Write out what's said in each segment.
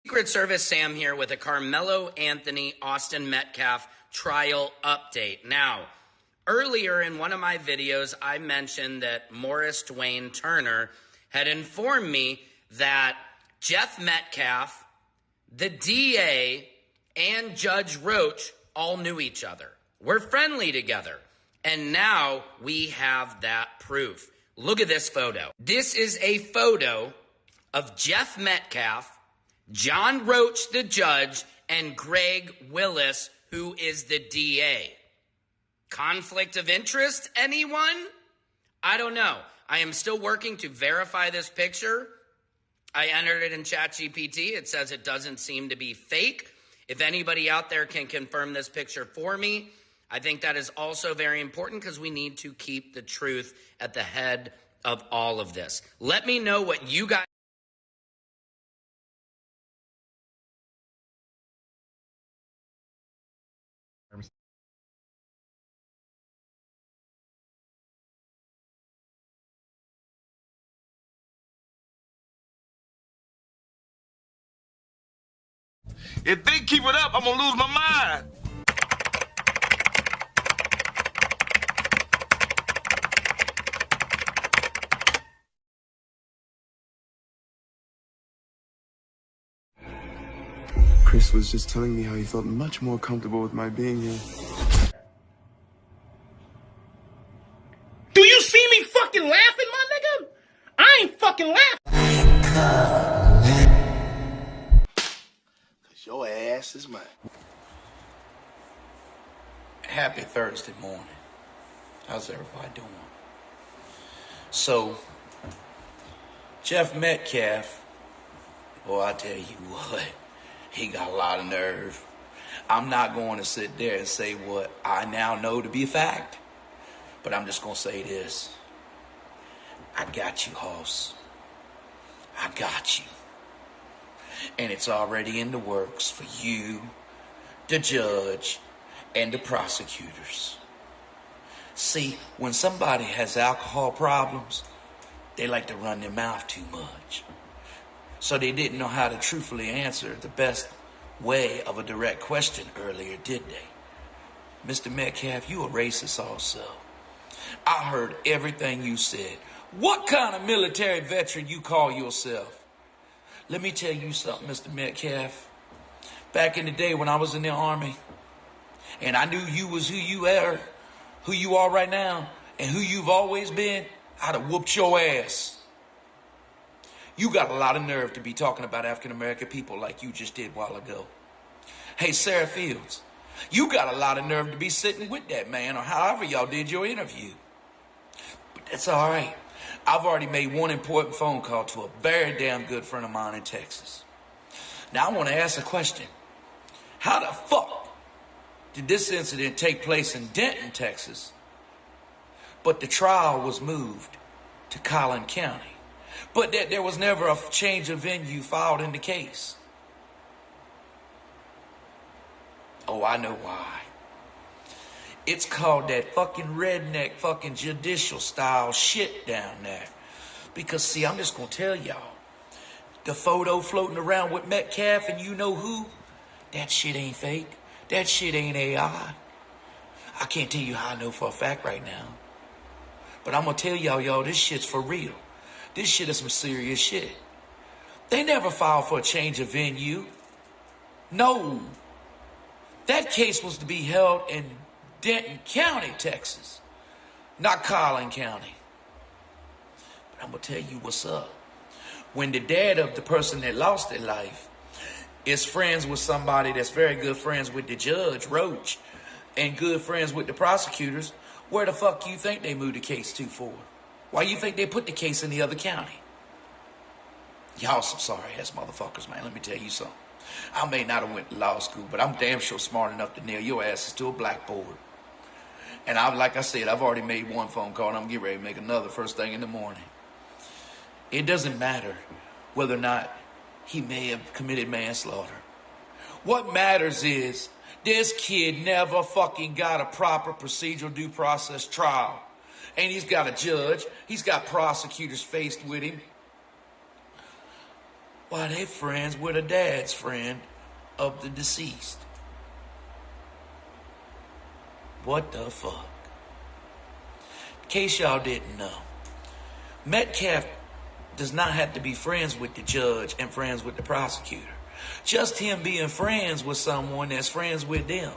Secret Service Sam here with a Carmelo Anthony Austin Metcalf trial update. Now, earlier in one of my videos, I mentioned that Morris Dwayne Turner had informed me that Jeff Metcalf, the DA, and Judge Roach all knew each other. We're friendly together. And now we have that proof. Look at this photo. This is a photo of Jeff Metcalf, John Roach, the judge, and Greg Willis, who is the DA. Conflict of interest, anyone? I don't know. I am still working to verify this picture. I entered it in ChatGPT. It says it doesn't seem to be fake. If anybody out there can confirm this picture for me, I think that is also very important because we need to keep the truth at the head of all of this. Let me know what you guys... If they keep it up, I'm gonna lose my mind. Chris was just telling me how he felt much more comfortable with my being here. Do you see me fucking laughing, my nigga? I ain't fucking laughing. Cause your ass is mine. Happy Thursday morning. How's everybody doing? So, Jeff Metcalf, boy, I tell you what, he got a lot of nerve. I'm not going to sit there and say what I now know to be a fact, but I'm just going to say this. I got you, Hoss. I got you. And it's already in the works for you, the judge, and the prosecutors. See, when somebody has alcohol problems, they like to run their mouth too much. So they didn't know how to truthfully answer the best way of a direct question earlier, did they? Mr. Metcalf, you a racist also. I heard everything you said. What kind of military veteran you call yourself? Let me tell you something, Mr. Metcalf. Back in the day when I was in the Army, and I knew you was who you are right now, and who you've always been, I'd have whooped your ass. You got a lot of nerve to be talking about African-American people like you just did a while ago. Hey, Sarah Fields, you got a lot of nerve to be sitting with that man or however y'all did your interview. But that's all right. I've already made one important phone call to a very damn good friend of mine in Texas. Now, I want to ask a question. How the fuck did this incident take place in Denton, Texas, but the trial was moved to Collin County? But that there was never a change of venue filed in the case. Oh, I know why. It's called that fucking redneck fucking judicial style shit down there. Because, see, I'm just going to tell y'all, the photo floating around with Metcalf and you know who, that shit ain't fake. That shit ain't AI. I can't tell you how I know for a fact right now. But I'm going to tell y'all, this shit's for real. This shit is some serious shit. They never filed for a change of venue. No. That case was to be held in Denton County, Texas, not Collin County. But I'm going to tell you what's up. When the dad of the person that lost their life is friends with somebody that's very good friends with the judge, Roach, and good friends with the prosecutors, where the fuck you think they moved the case to for? Why you think they put the case in the other county? Y'all some sorry-ass motherfuckers, man. Let me tell you something. I may not have went to law school, but I'm damn sure smart enough to nail your asses to a blackboard. And like I said, I've already made one phone call, and I'm getting ready to make another first thing in the morning. It doesn't matter whether or not he may have committed manslaughter. What matters is this kid never fucking got a proper procedural due process trial. And he's got a judge. He's got prosecutors faced with him. Why, they friends with a dad's friend of the deceased. What the fuck? In case y'all didn't know, Metcalf does not have to be friends with the judge and friends with the prosecutor. Just him being friends with someone that's friends with them.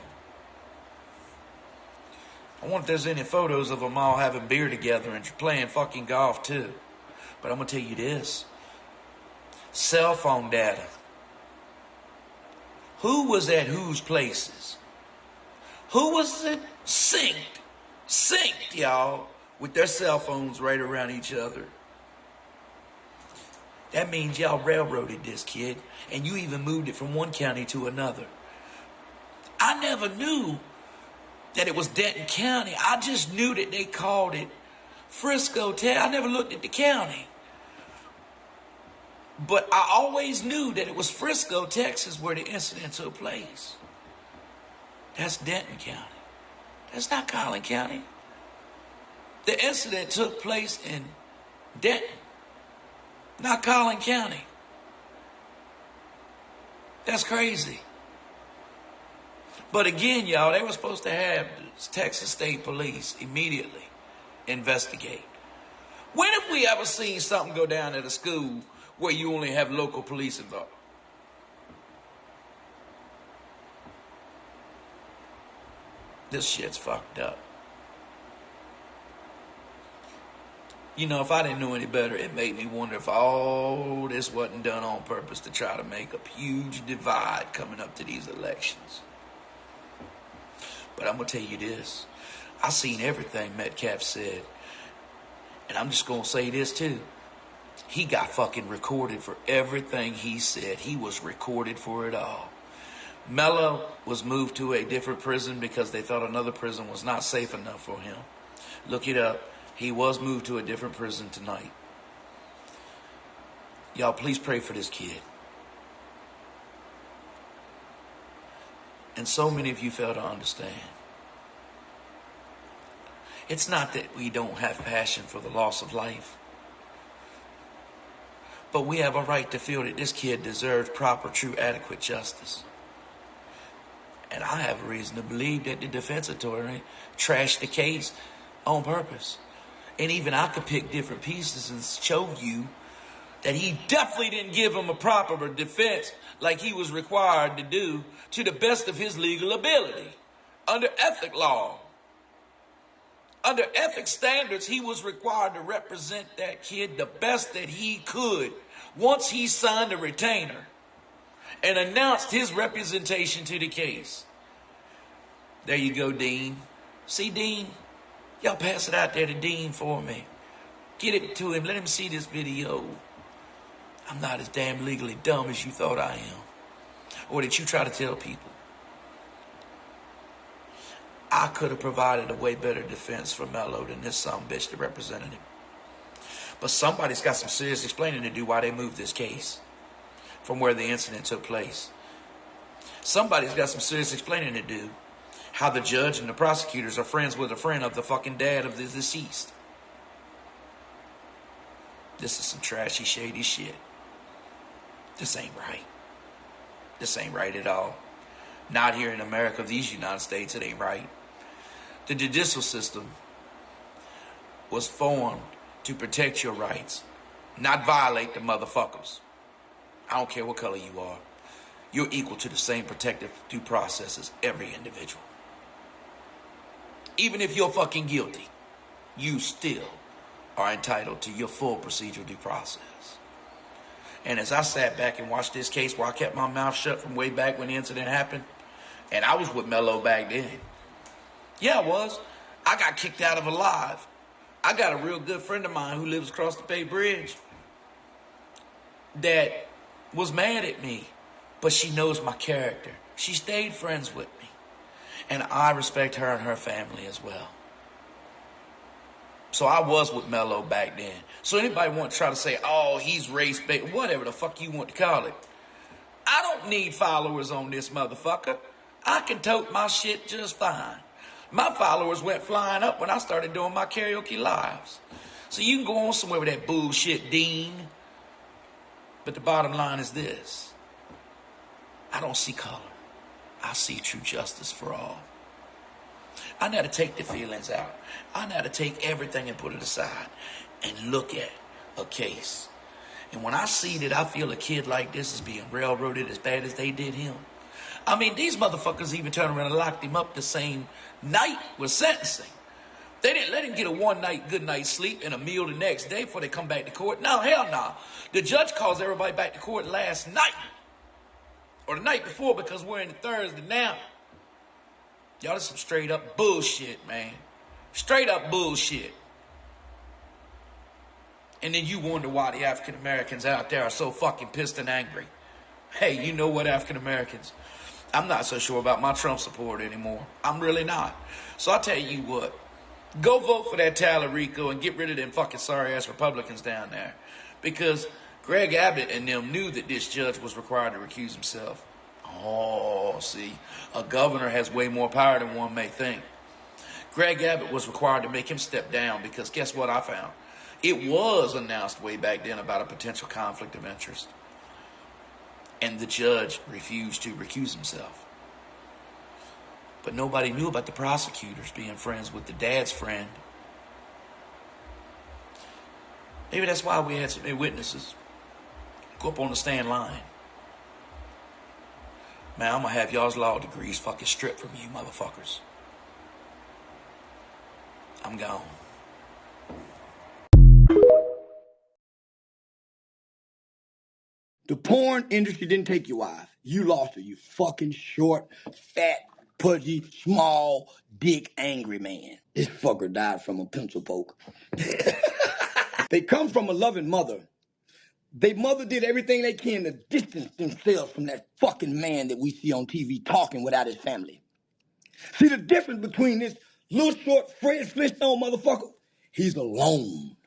I wonder if there's any photos of them all having beer together and playing fucking golf too. But I'm going to tell you this. Cell phone data. Who was at whose places? Who was it? Synced, y'all, with their cell phones right around each other. That means y'all railroaded this kid, and you even moved it from one county to another. I never knew that it was Denton County. I just knew that they called it Frisco, Texas. I never looked at the county. But I always knew that it was Frisco, Texas, where the incident took place. That's Denton County. That's not Collin County. The incident took place in Denton, not Collin County. That's crazy. But again, y'all, they were supposed to have the Texas State Police immediately investigate. When have we ever seen something go down at a school where you only have local police involved? This shit's fucked up. You know, if I didn't know any better, it made me wonder if all this wasn't done on purpose to try to make a huge divide coming up to these elections. But I'm going to tell you this. I seen everything Metcalf said. And I'm just going to say this too. He got fucking recorded for everything he said. He was recorded for it all. Mello was moved to a different prison because they thought another prison was not safe enough for him. Look it up. He was moved to a different prison tonight. Y'all, please pray for this kid. And so many of you fail to understand. It's not that we don't have passion for the loss of life. But we have a right to feel that this kid deserves proper, true, adequate justice. And I have a reason to believe that the defense attorney trashed the case on purpose. And even I could pick different pieces and show you that he definitely didn't give him a proper defense like he was required to do to the best of his legal ability. Under ethic law. Under ethics standards, he was required to represent that kid the best that he could once he signed a retainer and announced his representation to the case. There you go, Dean. See, Dean? Y'all pass it out there to Dean for me. Get it to him. Let him see this video. I'm not as damn legally dumb as you thought I am. Or that you try to tell people. I could have provided a way better defense for Mello than this bitch that represented him. But somebody's got some serious explaining to do why they moved this case from where the incident took place. Somebody's got some serious explaining to do how the judge and the prosecutors are friends with a friend of the fucking dad of the deceased. This is some trashy, shady shit. This ain't right. This ain't right at all. Not here in America, these United States, it ain't right. The judicial system was formed to protect your rights, not violate the motherfuckers. I don't care what color you are. You're equal to the same protective due process as every individual. Even if you're fucking guilty, you still are entitled to your full procedural due process. And as I sat back and watched this case where I kept my mouth shut from way back when the incident happened, and I was with Mello back then. Yeah, I was. I got kicked out of Alive. I got a real good friend of mine who lives across the Bay Bridge that was mad at me, but she knows my character. She stayed friends with me. And I respect her and her family as well. So I was with Mello back then. So anybody want to try to say, oh, he's race-based, whatever the fuck you want to call it. I don't need followers on this motherfucker. I can tote my shit just fine. My followers went flying up when I started doing my karaoke lives. So you can go on somewhere with that bullshit, Dean. But the bottom line is this. I don't see color. I see true justice for all. I know how to take the feelings out. I know how to take everything and put it aside and look at a case. And when I see that I feel a kid like this is being railroaded as bad as they did him, I mean, these motherfuckers even turned around and locked him up the same night with sentencing. They didn't let him get a one-night good night's sleep and a meal the next day before they come back to court. No, hell no. The judge calls everybody back to court last night. Or the night before, because we're in Thursday now. Y'all, this some straight up bullshit, man. Straight up bullshit. And then you wonder why the African Americans out there are so fucking pissed and angry. Hey, you know what, African Americans? I'm not so sure about my Trump support anymore. I'm really not. So I'll tell you what. Go vote for that Tallarico and get rid of them fucking sorry-ass Republicans down there. Because Greg Abbott and them knew that this judge was required to recuse himself. Oh, see, a governor has way more power than one may think. Greg Abbott was required to make him step down because guess what I found? It was announced way back then about a potential conflict of interest. And the judge refused to recuse himself. But nobody knew about the prosecutors being friends with the dad's friend. Maybe that's why we had so many witnesses go up on the stand line. Man, I'm gonna have y'all's law degrees fucking stripped from you motherfuckers. I'm gone. The porn industry didn't take your wife. You lost her, you fucking short, fat, pudgy, small, dick, angry man. This fucker died from a pencil poke. They come from a loving mother. Their mother did everything they can to distance themselves from that fucking man that we see on TV talking without his family. See the difference between this little short Fred Flintstone motherfucker? He's alone,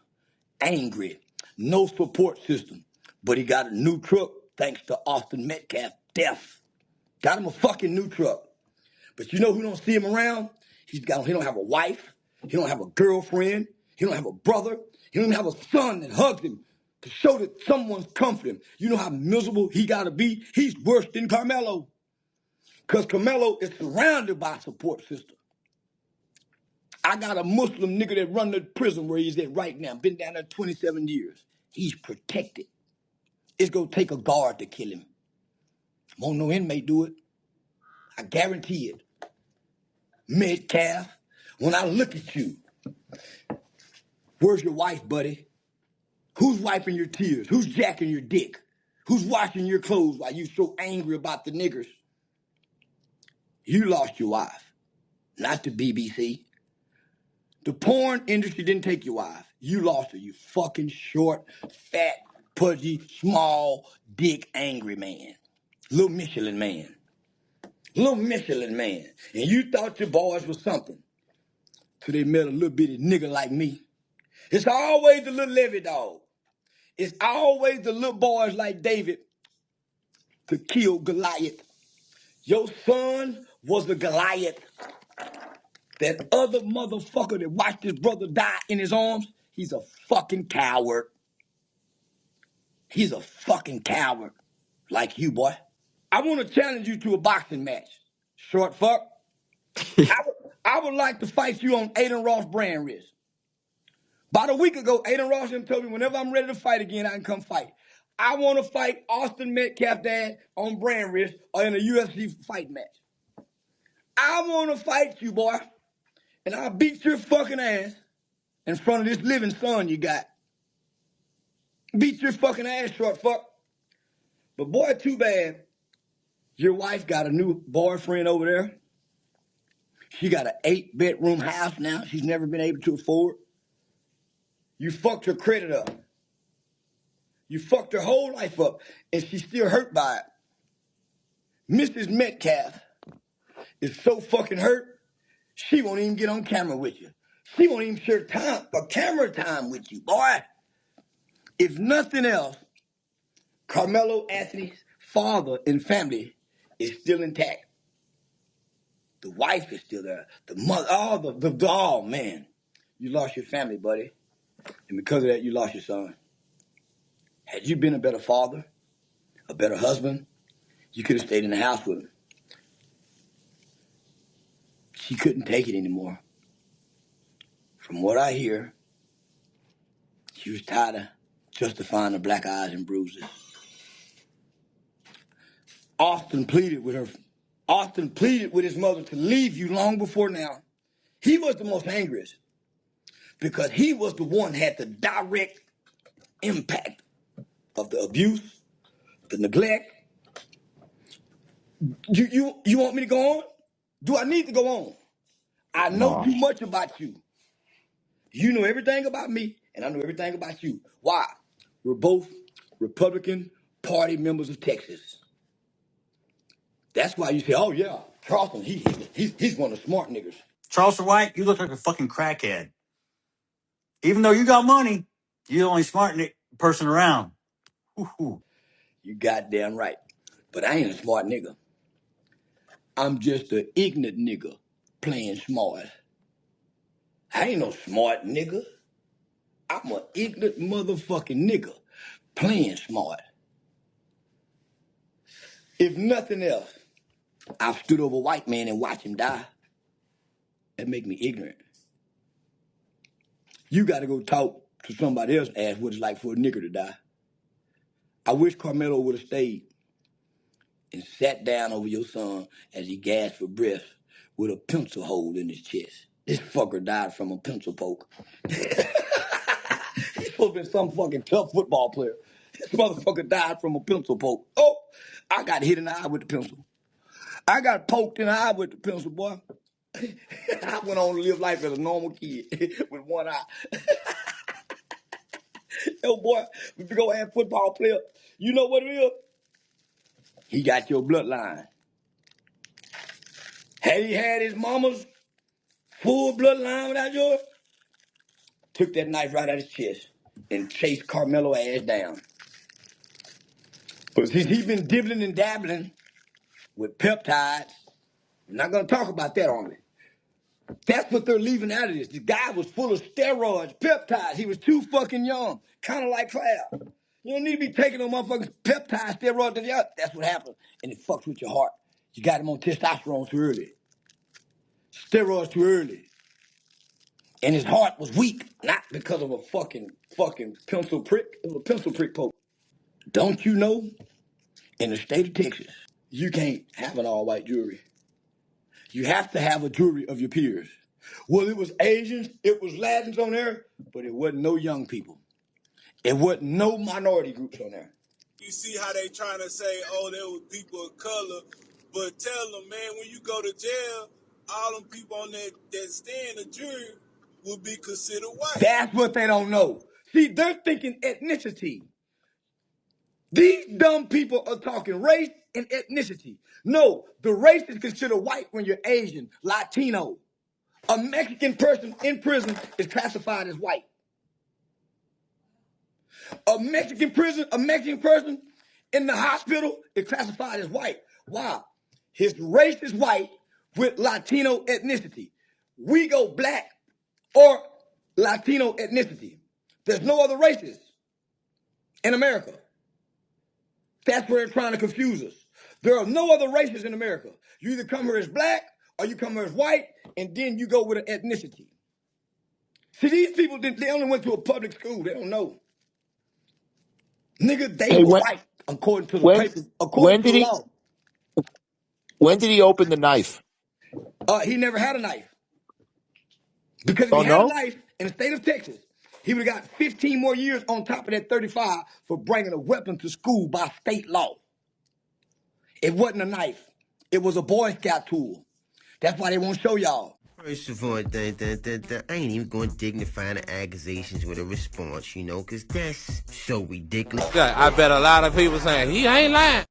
angry, no support system. But he got a new truck thanks to Austin Metcalf, deaf. Got him a fucking new truck. But you know who don't see him around? He don't have a wife. He don't have a girlfriend. He don't have a brother. He don't even have a son that hugs him to show that someone's comforting him. You know how miserable he got to be? He's worse than Carmelo. Because Carmelo is surrounded by a support system. I got a Muslim nigga that run the prison where he's at right now. Been down there 27 years. He's protected. It's going to take a guard to kill him. Won't no inmate do it. I guarantee it. Metcalf, when I look at you, where's your wife, buddy? Who's wiping your tears? Who's jacking your dick? Who's washing your clothes while you so angry about the niggers? You lost your wife, not the BBC. The porn industry didn't take your wife. You lost her, you fucking short, fat, pudgy, small, dick, angry man. Little Michelin man. Little Michelin man. And you thought your boys was something. Till they met a little bitty nigga like me. It's always the little levy dog. It's always the little boys like David to kill Goliath. Your son was a Goliath. That other motherfucker that watched his brother die in his arms, he's a fucking coward. He's a fucking coward. Like you, boy. I want to challenge you to a boxing match. Short fuck. I would like to fight you on Aiden Ross brand wrist. About a week ago, Aiden Ross told me whenever I'm ready to fight again, I can come fight. I want to fight Austin Metcalf dad on brand wrist or in a UFC fight match. I want to fight you, boy. And I'll beat your fucking ass in front of this living son you got. Beat your fucking ass, short fuck. But boy, too bad. Your wife got a new boyfriend over there. She got an 8-bedroom house now she's never been able to afford. You fucked her credit up. You fucked her whole life up, and she's still hurt by it. Mrs. Metcalf is so fucking hurt, she won't even get on camera with you. She won't even share time or camera time with you, boy. If nothing else, Carmelo Anthony's father and family is still intact. The wife is still there. The mother, oh man. You lost your family, buddy. And because of that, you lost your son. Had you been a better father, a better husband, you could have stayed in the house with him. She couldn't take it anymore. From what I hear, she was tired of justifying the black eyes and bruises. Austin pleaded with his mother to leave you long before now. He was the most angriest because he was the one had the direct impact of the abuse, the neglect. You want me to go on? Do I need to go on? I know too much about you. You know everything about me, and I know everything about you. Why? We're both Republican Party members of Texas. That's why you say, oh yeah, Charleston, he's one of the smart niggas. Charleston White, you look like a fucking crackhead. Even though you got money, you're the only smart person around. Woo-hoo. You goddamn right. But I ain't a smart nigga. I'm just an ignorant nigga playing smart. I ain't no smart nigga. I'm an ignorant motherfucking nigga playing smart. If nothing else, I've stood over a white man and watched him die. That make me ignorant. You got to go talk to somebody else and ask what it's like for a nigger to die. I wish Carmelo would have stayed and sat down over your son as he gasped for breath with a pencil hole in his chest. This fucker died from a pencil poke. He's supposed to be some fucking tough football player. This motherfucker died from a pencil poke. Oh, I got hit in the eye with the pencil. I got poked in the eye with the pencil, boy. I went on to live life as a normal kid with one eye. Yo, boy, if you go have football player, you know what it is? He got your bloodline. Had he had his mama's full bloodline without yours, took that knife right out his chest and chased Carmelo ass down. But since he's been dibbling and dabbling with peptides, we're not going to talk about that on it. That's what they're leaving out of this. The guy was full of steroids, peptides. He was too fucking young, kind of like Cloud. You don't need to be taking no motherfucking peptide steroids. That's what happens. And it fucks with your heart. You got him on testosterone too early. Steroids too early. And his heart was weak, not because of a fucking pencil prick. It was a pencil prick poke. Don't you know, in the state of Texas, you can't have an all-white jury. You have to have a jury of your peers. Well, it was Asians, it was Latins on there, but it wasn't no young people. It wasn't no minority groups on there. You see how they trying to say, oh, there was people of color, but tell them, man, when you go to jail, all them people on that stay in the jury will be considered white. That's what they don't know. See, they're thinking ethnicity. These dumb people are talking race and ethnicity. No, the race is considered white when you're Asian, Latino. A Mexican person in prison is classified as white. A Mexican person in the hospital is classified as white. Why? His race is white with Latino ethnicity. We go black or Latino ethnicity. There's no other races in America. That's where they're trying to confuse us. There are no other races in America. You either come here as black or you come here as white, and then you go with an ethnicity. See, these people, they only went to a public school. They don't know. Nigga, they were white according to the papers, according to the law. When did he open the knife? He never had a knife. Because if he had a knife in the state of Texas, he would have got 15 more years on top of that 35 for bringing a weapon to school by state law. It wasn't a knife. It was a Boy Scout tool. That's why they won't show y'all. First of all, I ain't even going to dignify the accusations with a response, because that's so ridiculous. I bet a lot of people saying, he ain't lying.